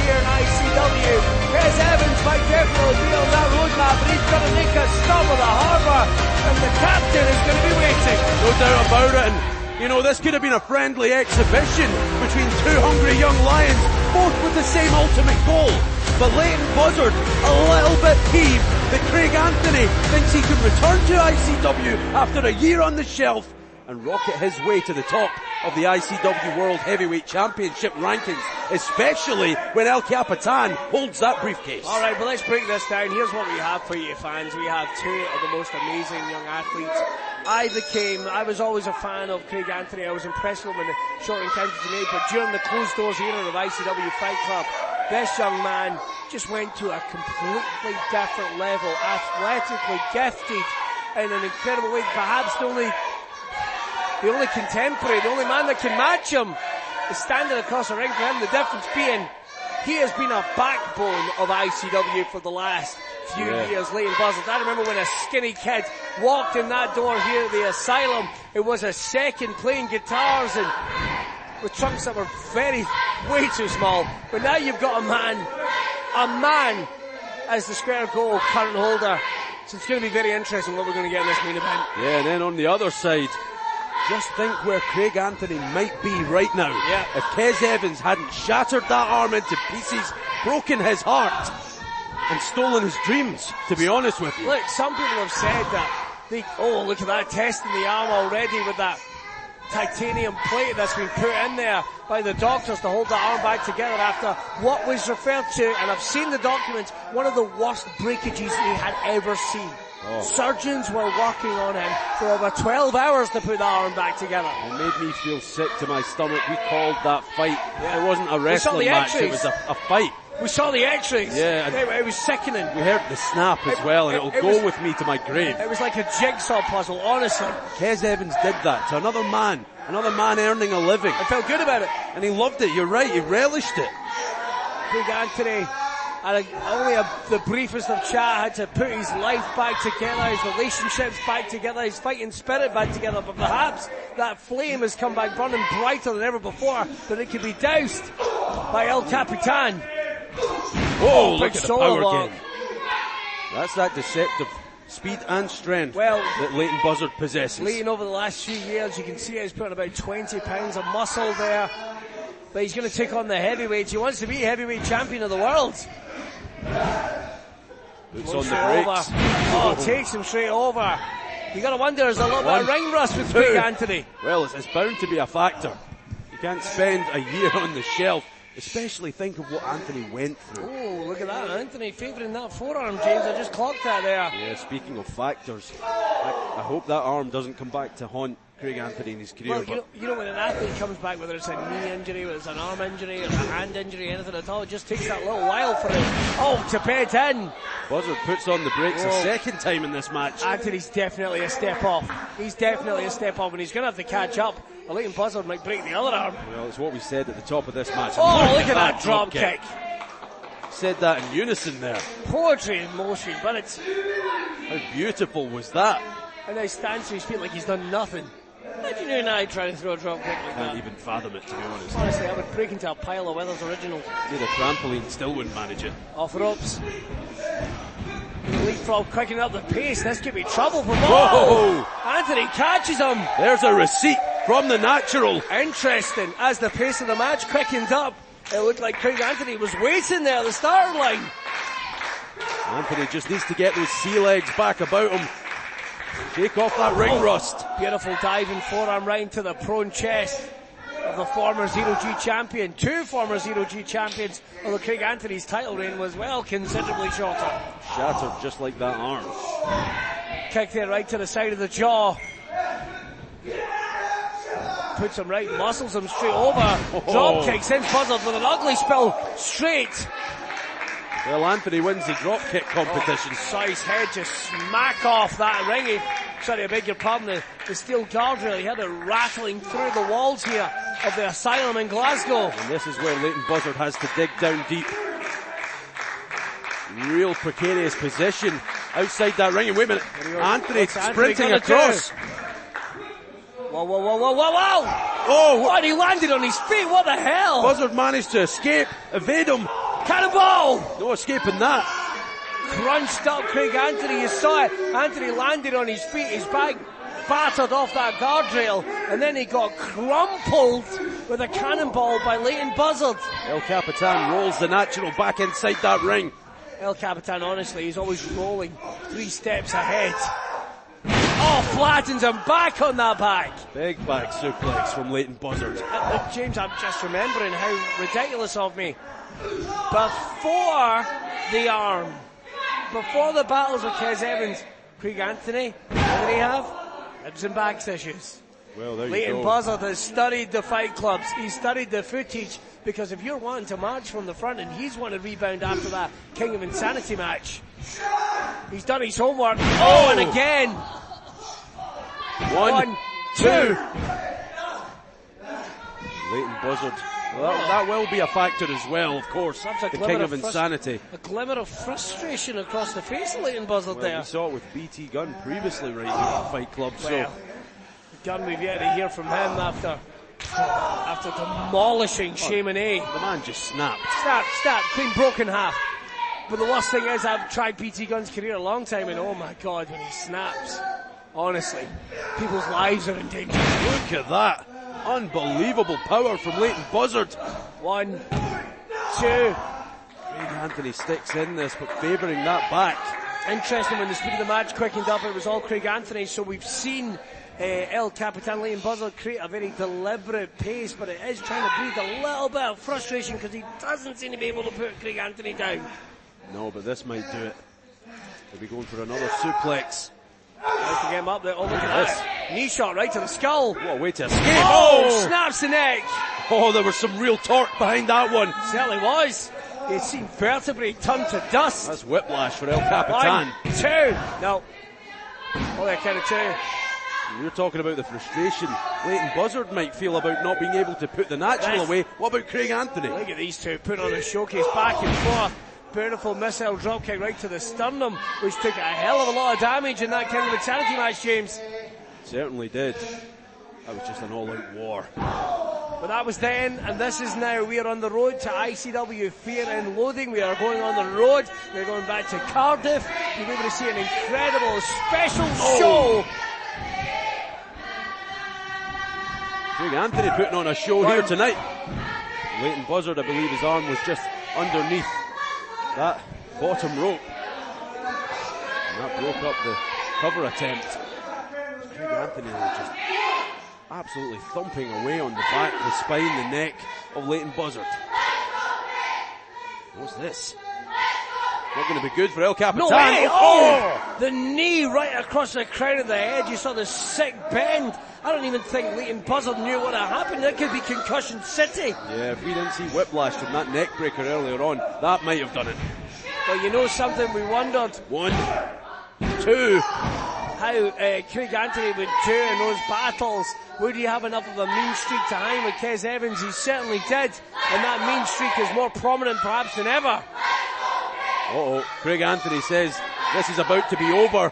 here in ICW. Kez Evans might definitely be on that roadmap, but he's going to make a stop at the harbour, and the captain is going to be waiting. No doubt about it, and you know, this could have been a friendly exhibition between two hungry young lions, both with the same ultimate goal. But Leighton Buzzard, a little bit peeved that Craig Anthony thinks he could return to ICW after a year on the shelf and rocket his way to the top of the ICW World Heavyweight Championship rankings, especially when El Capitan holds that briefcase. Alright, but let's break this down. Here's what we have for you fans. We have two of the most amazing young athletes. I was always a fan of Craig Anthony. I was impressed with him in the short encounters he made, but during the closed doors era of ICW Fight Club, this young man just went to a completely different level, athletically gifted in an incredible way. Perhaps the only contemporary, the only man that can match him is standing across the ring for him. The difference being, he has been a backbone of ICW for the last few years, Leighton Buzzard. I remember when a skinny kid walked in that door here at the Asylum, it was a second playing guitars and with trunks that were way too small. But now you've got a man as the square goal current holder. So it's going to be very interesting what we're going to get in this main event. Yeah, and then on the other side, just think where Craig Anthony might be right now. Yeah. If Kez Evans hadn't shattered that arm into pieces, broken his heart, and stolen his dreams, to be honest with you. Look, some people have said that look at that, testing the arm already with that titanium plate that's been put in there by the doctors to hold the arm back together after what was referred to, and I've seen the documents, one of the worst breakages he had ever seen. Oh. Surgeons were working on him for over 12 hours to put the arm back together. It made me feel sick to my stomach. We called that fight. Yeah. It wasn't a wrestling match, it was a fight. We saw the x-rays. Yeah. It was sickening. We heard the snap as well, and it'll go with me to my grave. It was like a jigsaw puzzle, honestly. Kez Evans did that to another man earning a living. I felt good about it. And he loved it, you're right, he relished it. Craig Anthony, the briefest of chat, had to put his life back together, his relationships back together, his fighting spirit back together, but perhaps that flame has come back burning brighter than ever before, that it could be doused by El Capitan. Oh, look at the power again. That's that deceptive speed and strength that Leighton Buzzard possesses. Leighton, over the last few years, you can see he's put about 20 pounds of muscle there. But he's going to take on the heavyweights. He wants to be heavyweight champion of the world. Boots on the brakes. Oh, takes him straight over. You got to wonder, there's a little bit of ring rust with Craig Anthony. Well, it's bound to be a factor. You can't spend a year on the shelf. Especially think of what Anthony went through. Oh, look at that. Anthony favouring that forearm, James. I just clocked that there. Yeah, speaking of factors, I hope that arm doesn't come back to haunt Craig Anthony in his career. Well, you know when an athlete comes back, whether it's a knee injury, whether it's an arm injury, or a hand injury, anything at all, it just takes that little while for it. Oh, to pay it in. Buzzard puts on the brakes a second time in this match. Anthony's definitely a step off. He's definitely a step off, and he's going to have to catch up. Leighton Buzzard might break the other arm. Well, it's what we said at the top of this match. Oh, look at that drop kick. Said that in unison there. Poetry in motion, but it's... How beautiful was that? And now he stands to his feet like he's done nothing. Imagine you and I trying to throw a drop kick like that. Can't even fathom it, to be honest. Honestly, I would break into a pile of Weathers originals. Need a trampoline, still wouldn't manage it. Off ropes. Leapfrog quickening up the pace. This could be trouble for Whoa! Anthony catches him. There's a receipt from the natural. Interesting. As the pace of the match quickened up, it looked like Craig Anthony was waiting there at the starting line. Anthony just needs to get those sea legs back about him. Take off that ring rust. Beautiful diving forearm right into the prone chest of the former Zero-G champion. Two former Zero-G champions, although Craig Anthony's title reign was considerably shorter. Shattered just like that arm. Kick there right to the side of the jaw. Puts him right, muscles him straight over. Drop kick sends Buzzard with an ugly spill straight. Well, Anthony wins the drop kick competition. Saw his head just smack off that ring. Sorry, I beg your pardon, the steel guardrail. He had it rattling through the walls here of the Asylum in Glasgow. And this is where Leighton Buzzard has to dig down deep. Real precarious position outside that ring. And wait a minute, Anthony sprinting across. Whoa. Oh, what? He landed on his feet. What the hell? Buzzard managed to escape, evade him, Cannonball! No escaping that. Crunched up Craig Anthony, you saw it. Anthony landed on his feet, his back battered off that guardrail, and then he got crumpled with a cannonball by Leighton Buzzard. El Capitan rolls the natural back inside that ring. El Capitan, honestly, he's always rolling 3 steps ahead. Oh, flattens him back on that back. Big back suplex from Leighton Buzzard. James, I'm just remembering how ridiculous of me. Before the arm, before the battles with Kez Evans, Craig Anthony, what did he have? Ribs and backs issues. Well, there you Leighton go. Buzzard has studied the fight clubs. He's studied the footage, because if you're wanting to march from the front and he's wanting to rebound after that King of Insanity match, he's done his homework. Oh, and again. 1, 2. Leighton Buzzard. Well, that will be a factor as well, of course. The King of Insanity. A glimmer of frustration across the face of Leighton Buzzard there. We saw it with BT Gunn previously right here at Fight Club. Well, Gunn, we've yet to hear from him after demolishing Shaman A. The man just snapped. Snapped, clean broken half. But the worst thing is, I've tried BT Gunn's career a long time, and oh my God, when he snaps, honestly, people's lives are in danger. Look at that. Unbelievable power from Leighton Buzzard. 1, 2. Craig Anthony sticks in this, but favouring that back. Interesting, when the speed of the match quickened up, it was all Craig Anthony, so we've seen El Capitan Leighton Buzzard create a very deliberate pace, but it is trying to breed a little bit of frustration because he doesn't seem to be able to put Craig Anthony down. No, but this might do it. He'll be going for another suplex. Nice to get him up there. Oh, look at this. Knee shot right to the skull. What a way to escape. Oh, snaps the neck. Oh, there was some real torque behind that one. Certainly was. You'd seen vertebrae turn to dust. That's whiplash for El Capitan. 1, 2. No. Oh, they're kind of 2. You're talking about the frustration Leighton Buzzard might feel about not being able to put the natural away. What about Craig Anthony? Look at these two putting on a showcase back and forth. Beautiful missile dropkick right to the sternum, which took a hell of a lot of damage in that King of Insanity match, James. Certainly did. That was just an all-out war. But that was then, and this is now. We are on the road to ICW Fear and Loathing. We are going on the road. We're going back to Cardiff. You'll be able to see an incredible special show. Craig Anthony putting on a show here tonight. Leighton Buzzard, I believe his arm was just underneath that bottom rope. And that broke up the cover attempt. Craig Anthony just absolutely thumping away on the back, the spine, the neck of Leighton Buzzard. What's this? Not going to be good for El Capitan. No way! Oh! The knee right across the crown of the head. You saw the sick bend. I don't even think Leighton Buzzard knew what had happened. That could be Concussion City. Yeah, if we didn't see whiplash from that neck breaker earlier on, that might have done it. Well, you know something, we wondered 1, 2. how Craig Anthony would do in those battles. Would he have enough of a mean streak to hang with Kez Evans? He certainly did. And that mean streak is more prominent perhaps than ever. Uh-oh, Craig Anthony says this is about to be over.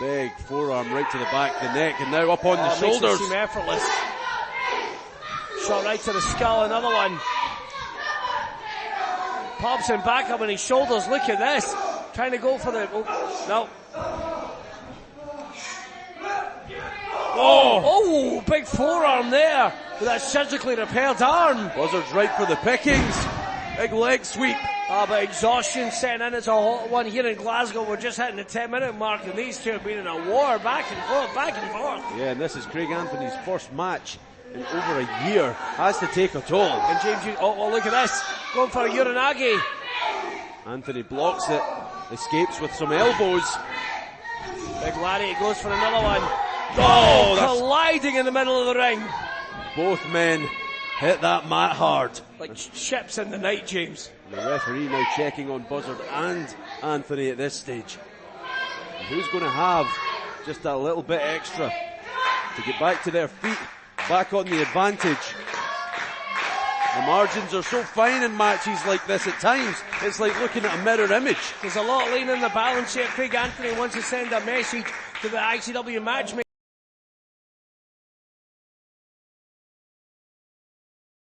Big forearm right to the back, the neck, and now up on the shoulders. Makes it seem effortless. Shot right to the skull, another one. Pops him back up on his shoulders. Look at this. Trying to go for the... Oh, no. Oh, big forearm there with that surgically repaired arm. Buzzard's right for the pickings. Big leg sweep. But exhaustion setting in. It's a hot one here in Glasgow. We're just hitting the 10-minute mark, and these two have been in a war back and forth, back and forth. Yeah, and this is Craig Anthony's first match in over a year. Has to take a toll. And James, look at this. Going for a Uranagi. Anthony blocks it. Escapes with some elbows. Big Larry goes for another one. Oh, colliding in the middle of the ring. Both men hit that mat hard. Like ships in the night, James. And the referee now checking on Buzzard and Anthony at this stage. And who's going to have just a little bit extra to get back to their feet, back on the advantage? The margins are so fine in matches like this at times. It's like looking at a mirror image. There's a lot laying in the balance here. Craig Anthony wants to send a message to the ICW matchmaker.